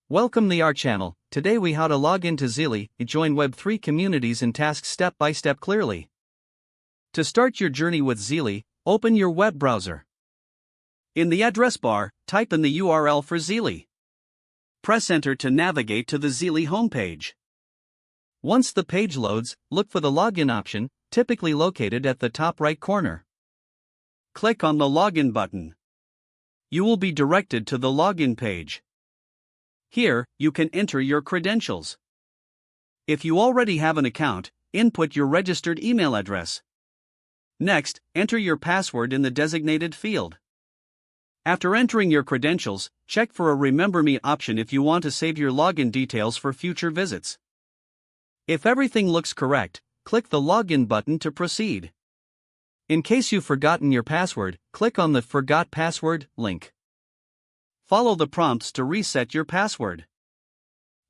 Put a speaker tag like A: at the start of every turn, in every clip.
A: Welcome to our channel. Today we how to log into Zealy, join Web3 communities and tasks step by step clearly. To start your journey with Zealy, open your web browser. In the address bar, type in the URL for Zealy. Press enter to navigate to the Zealy homepage. Once the page loads, look for the login option, typically located at the top right corner. Click on the login button. You will be directed to the login page. Here, you can enter your credentials. If you already have an account, input your registered email address. Next, enter your password in the designated field. After entering your credentials, check for a Remember Me option if you want to save your login details for future visits. If everything looks correct, click the Login button to proceed. In case you've forgotten your password, click on the Forgot Password link. Follow the prompts to reset your password.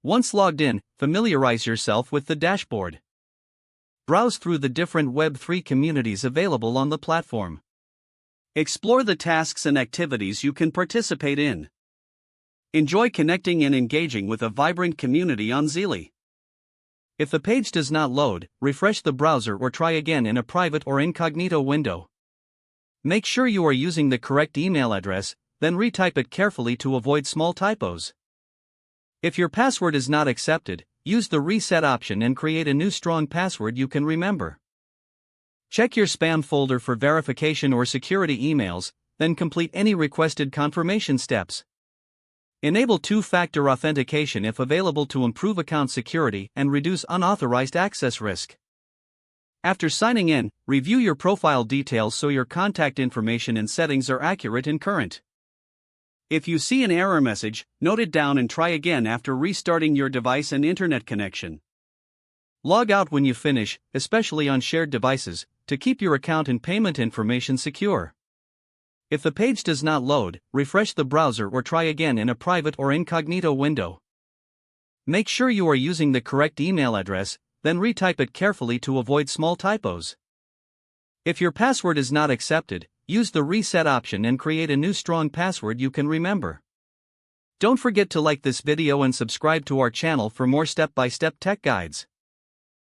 A: Once logged in, familiarize yourself with the dashboard. Browse through the different Web3 communities available on the platform. Explore the tasks and activities you can participate in. Enjoy connecting and engaging with a vibrant community on Zealy. If the page does not load, refresh the browser or try again in a private or incognito window. Make sure you are using the correct email address, then retype it carefully to avoid small typos. If your password is not accepted, use the reset option and create a new strong password you can remember. Check your spam folder for verification or security emails, then complete any requested confirmation steps. Enable two-factor authentication if available to improve account security and reduce unauthorized access risk. After signing in, review your profile details so your contact information and settings are accurate and current. If you see an error message, note it down and try again after restarting your device and internet connection. Log out when you finish, especially on shared devices, to keep your account and payment information secure. If the page does not load, refresh the browser or try again in a private or incognito window. Make sure you are using the correct email address, then retype it carefully to avoid small typos. If your password is not accepted, use the reset option and create a new strong password you can remember. Don't forget to like this video and subscribe to our channel for more step-by-step tech guides.